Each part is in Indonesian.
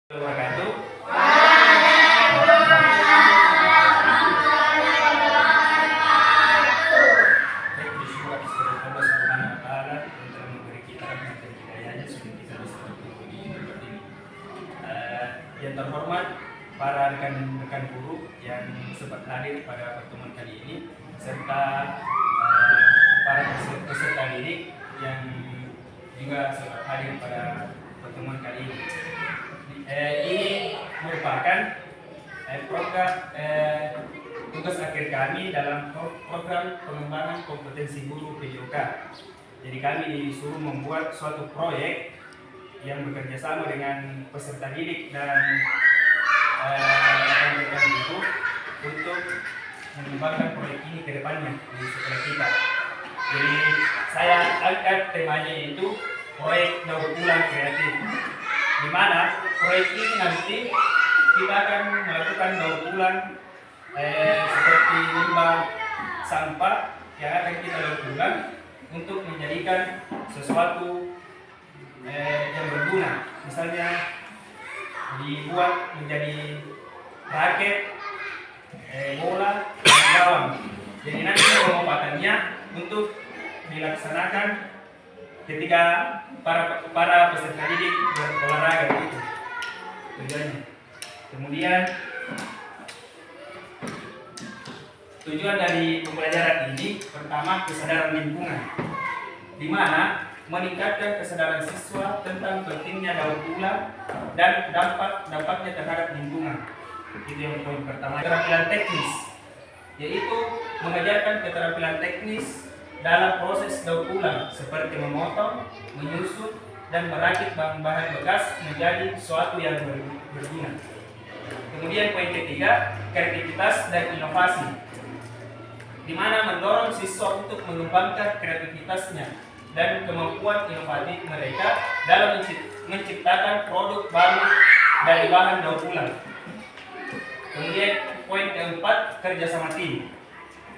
Wabarakatuh. Baik, bersyukur kepada Allah Subhanahu wa Ta'ala yang telah memberi kita rahmat dan hidayahnya sehingga kita bisa bertemu di tempat ini. Yang terhormat para rekan-rekan guru yang sempat hadir pada pertemuan kali ini serta para peserta didik yang juga sempat hadir pada pertemuan kali ini. Ini merupakan program tugas akhir kami dalam program pengembangan kompetensi guru PJOK. Jadi kami disuruh membuat suatu proyek yang bekerja sama dengan peserta didik dan rekan-rekan guru untuk mengembangkan proyek ini ke depannya di sekolah kita. Jadi saya angkat temanya itu proyek daur ulang kreatif, di mana proyek ini nanti kita akan melakukan daur ulang seperti limbah sampah yang akan kita daur ulang untuk menjadikan sesuatu yang berguna. Misalnya dibuat menjadi raket, bola, dan gawang. Jadi nanti pemanfaatannya untuk dilaksanakan ketika para peserta didik berolahraga itu tujuannya. Kemudian tujuan dari pembelajaran ini pertama kesadaran lingkungan, di mana meningkatkan kesadaran siswa tentang pentingnya daur ulang dan dampaknya terhadap lingkungan. Itu yang poin pertama. Keterampilan teknis, yaitu mengajarkan keterampilan teknis dalam proses daur ulang seperti memotong, menyusun, dan merakit bahan-bahan bekas menjadi sesuatu yang berguna. Kemudian poin ketiga, kreativitas dan inovasi, di mana mendorong siswa untuk mengembangkan kreativitasnya dan kemampuan inovatif mereka dalam menciptakan produk baru dari bahan daur ulang. Kemudian poin keempat, kerjasama tim,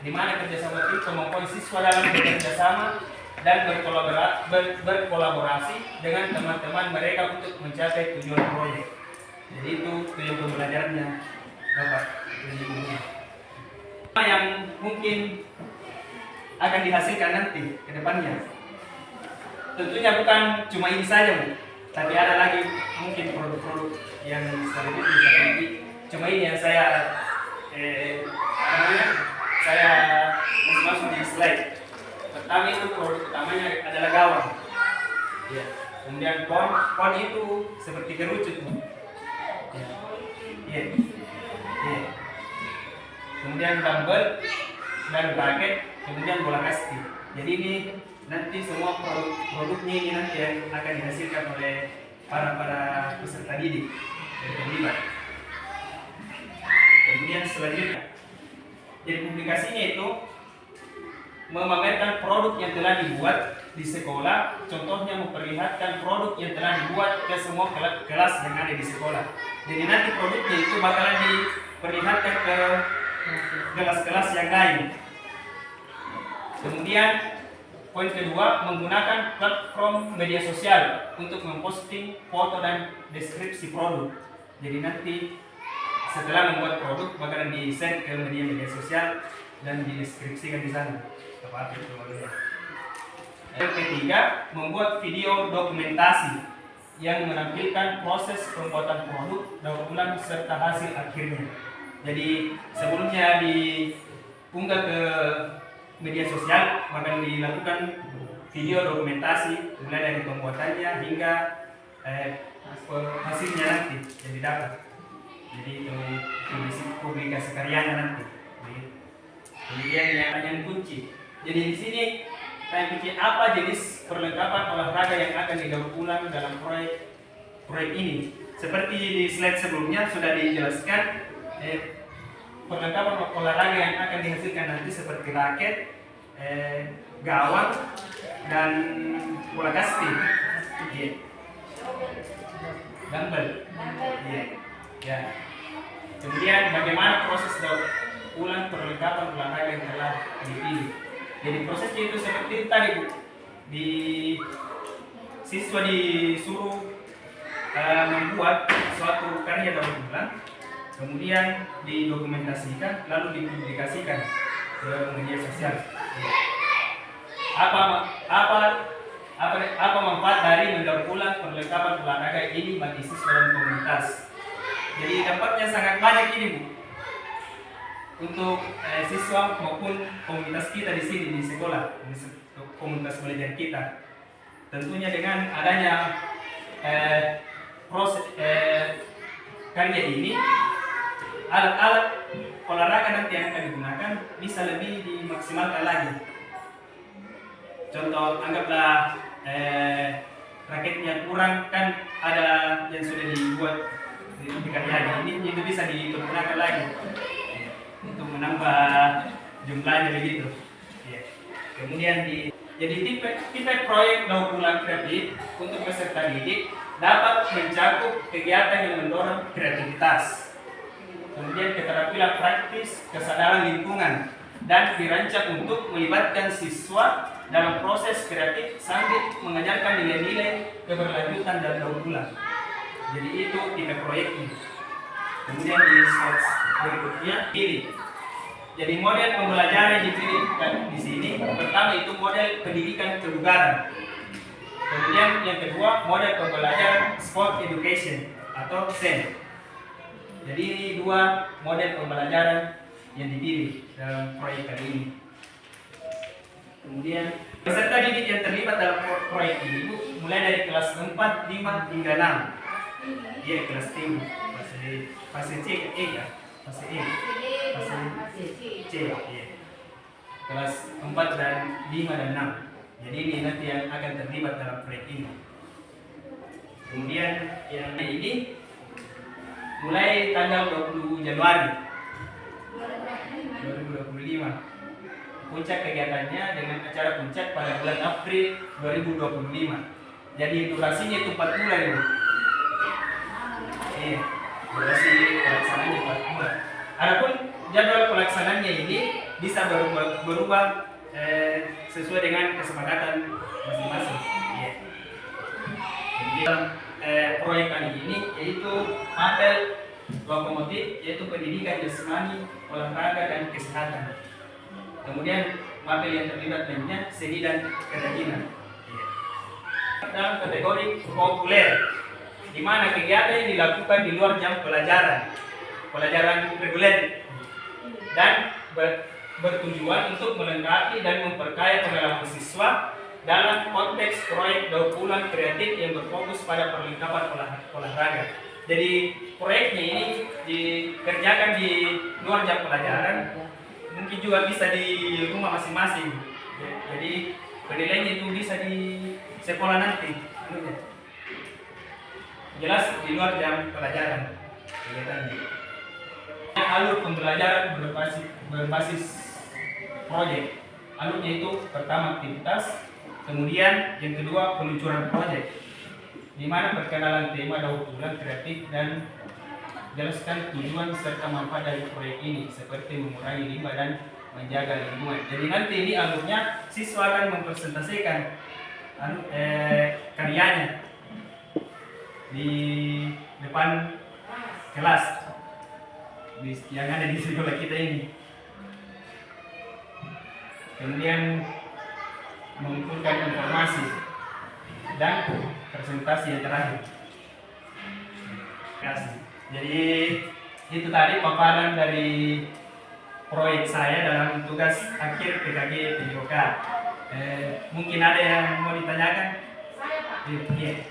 di mana kerjasama tim kemampuan siswa dalam bekerja sama dan berkolaborasi dengan teman-teman mereka untuk mencapai tujuan proyek. Jadi itu tujuan pembelajarannya Bapak. Yang mungkin akan dihasilkan nanti ke depannya, tentunya bukan cuma ini saja, Bu, tapi ada lagi mungkin produk-produk yang selanjutnya bisa nanti. Cuma ini yang saya masuk di slide. Pertama itu produk utamanya adalah gawang. Ya. Kemudian kon itu seperti kerucut, Bu. Ya. Ya. Ya. Kemudian dumbbell dan raket, kemudian bola kasti. Jadi ini nanti semua produknya ini nanti yang akan dihasilkan oleh para peserta didik dan terlibat. Kemudian selanjutnya, jadi publikasinya itu memamerkan produk yang telah dibuat di sekolah, contohnya memperlihatkan produk yang telah dibuat ke semua kelas yang ada di sekolah. Jadi nanti produknya itu bakalan diperlihatkan ke kelas-kelas yang lain. Kemudian poin kedua, menggunakan platform media sosial untuk memposting foto dan deskripsi produk. Jadi nanti setelah membuat produk bakalan di-share ke media sosial dan dideskripsikan di sana. Apa itu namanya? Yang ketiga, membuat video dokumentasi yang menampilkan proses pembuatan produk daur ulang serta hasil akhirnya. Jadi sebelumnya diunggah ke media sosial, bahkan dilakukan video dokumentasi mulai dari pembuatannya hingga hasilnya nanti yang didapat. Jadi itu publikasi karyanya nanti. Kemudian yang kunci. Jadi di sini tanya kunci, apa jenis perlengkapan olahraga yang akan didaur ulang dalam proyek ini? Seperti di slide sebelumnya sudah dijelaskan. Perlengkapan olahraga yang akan dihasilkan nanti seperti raket, gawang, dan bola kasti, dumbbell. Ya. Kemudian bagaimana proses daur ulang perlengkapan olahraga yang telah dipilih? Jadi prosesnya itu seperti tadi, Bu. Siswa disuruh membuat suatu karya daur ulang, kemudian didokumentasikan lalu dipublikasikan ke media sosial. Apa manfaat dari mendaur ulang perlengkapan olahraga ini bagi siswa dan komunitas? Jadi dampaknya sangat banyak ini, Bu, untuk siswa maupun komunitas kita di sini di sekolah, komunitas belajar kita. Tentunya dengan adanya proses karya ini, alat-alat olahraga nanti yang akan digunakan bisa lebih dimaksimalkan lagi. Contoh, anggaplah raketnya kurang, kan ada yang sudah dibuat di karya ini, itu bisa digunakan lagi untuk menambah jumlahnya begitu. Kemudian jadi tipe proyek daur ulang kreatif untuk peserta didik dapat mencakup kegiatan yang mendorong kreativitas, kemudian keterampilan praktis, kesadaran lingkungan, dan dirancang untuk melibatkan siswa dalam proses kreatif sambil mengajarkan nilai-nilai keberlanjutan dan daur ulang. Jadi itu tipe proyeknya. Kemudian di slide berikutnya pilih. Jadi model pembelajaran yang dipilih di sini, pertama itu model pendidikan kebugaran. Kemudian yang kedua model pembelajaran sport education atau SEN. Jadi ini dua model pembelajaran yang dipilih dalam proyek kali ini. Kemudian peserta didik yang terlibat dalam proyek ini, Bu, mulai dari kelas 4, 5 hingga 6. Iya, kelas tinggi. Fase C, E ya. Fase E. Fase C. Iya. Kelas 4 dan 5 dan 6. Jadi ini nanti yang akan terlibat dalam proyek ini. Kemudian yang ini mulai tanggal 20 Januari 2025. Puncak kegiatannya dengan acara puncak pada bulan April 2025. Jadi durasinya itu 4 bulan, Bu. Durasi pelaksanaannya 4 bulan. Adapun jadwal pelaksanaannya ini bisa berubah sesuai dengan kesepakatan masing-masing. Jadi proyek kali ini yaitu apel lokomotif, yaitu pendidikan jasmani, olahraga dan kesehatan. Kemudian mapel yang terlibat lainnya seni dan kerajinan. Dalam kategori populer, di mana kegiatan yang dilakukan di luar jam pelajaran reguler, dan bertujuan untuk melengkapi dan memperkaya pengalaman siswa dalam konteks proyek daur ulang kreatif yang berfokus pada perlengkapan olahraga. Jadi proyeknya ini dikerjakan di luar jam pelajaran, mungkin juga bisa di rumah masing-masing. Jadi penilaiannya itu bisa di sekolah nanti. Jelas di luar jam pelajaran kegiatannya. Alur pembelajaran berbasis proyek. Alurnya itu pertama aktivitas, kemudian yang kedua peluncuran proyek, di mana perkenalan tema daur ulang kreatif dan jelaskan tujuan serta manfaat dari proyek ini seperti mengurangi limbah dan menjaga lingkungan. Jadi nanti ini alurnya siswa akan mempresentasikan karyanya di depan kelas yang ada di sekolah kita ini. Kemudian mengumpulkan informasi dan presentasi yang terakhir. Terima kasih. Jadi itu tadi paparan dari proyek saya dalam tugas akhir PKG PJOK. Mungkin ada yang mau ditanyakan? Saya, Pak. Iya.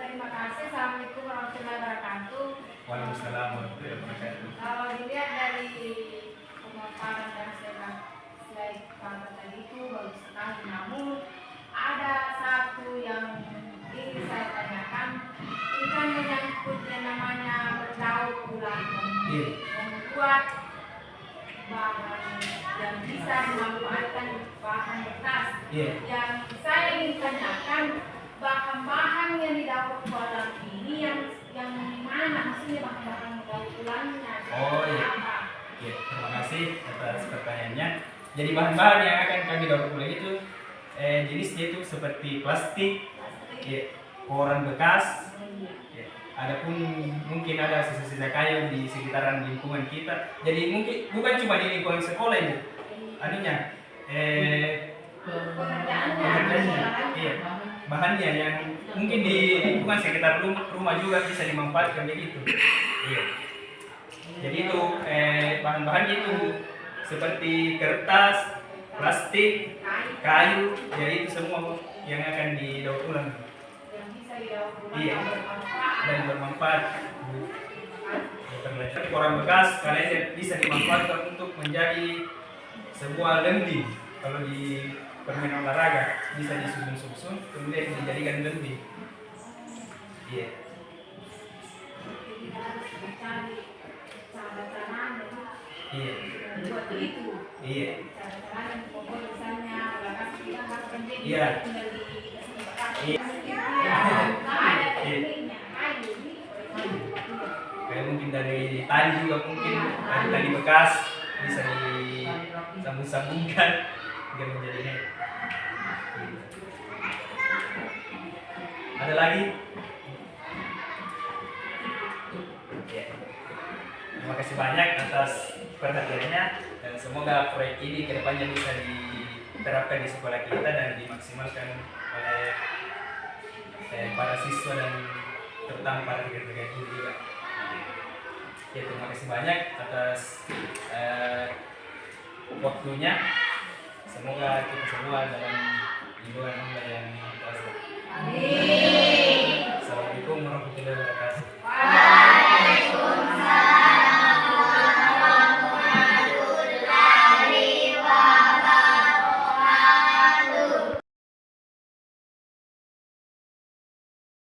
Terima kasih. Assalamualaikum warahmatullahi wabarakatuh. Waalaikumsalam warahmatullahi wabarakatuh. Kalau dilihat dari pemaparan dan slide pada tadi itu bagus sekali. Namun ada satu yang ingin saya tanyakan. Ini kan menyangkut yang namanya berdaur ulang, membuat bahan yang bisa dimanfaatkan bahan bekas. Yang saya ingin tanyakan, bahan-bahan yang didaur ulang ini yang mana, maksudnya bahan-bahan daur ulangnya? Terima kasih atas pertanyaannya. Jadi bahan-bahan yang akan kami daur ulang itu jenisnya itu seperti plastik, koran bekas. Ya. Adapun mungkin ada sisa-sisa kayu di sekitaran lingkungan kita. Jadi mungkin bukan cuma di lingkungan sekolah ini. Anunya, pekerjaannya, iya, bahannya yang mungkin di lingkungan sekitar rumah juga bisa dimanfaatkan begitu. Iya. Jadi itu bahan-bahan itu seperti kertas, plastik, kayu, ya itu semua yang akan didaur ulang. Yang bisa didaur ulang Iya. dan bermanfaat. Dan bermanfaat. Koran bekas kalian bisa dimanfaatkan untuk menjadi sebuah lending. Kalau di permainan olahraga bisa disusun-susun kemudian dijadikan lending. Iya. Jadi kita harus mencari cara-cara Iya. buat itu. Iya. Cara-cara yang pokok misalnya bekas kita harus menjadi Iya. tinggal di Iya. ada tekniknya kayu. Kayak mungkin dari tali juga mungkin dari tali bekas bisa disambung-sambungkan hingga menjadi net. Ada lagi? Ya. Terima kasih banyak atas perhatiannya dan semoga proyek ini kedepannya bisa diterapkan di sekolah kita dan dimaksimalkan oleh para siswa dan terutama para rekan-rekan guru juga. Ya, terima kasih banyak atas waktunya. Semoga kita semua dalam lingkungan yang kita. Amin.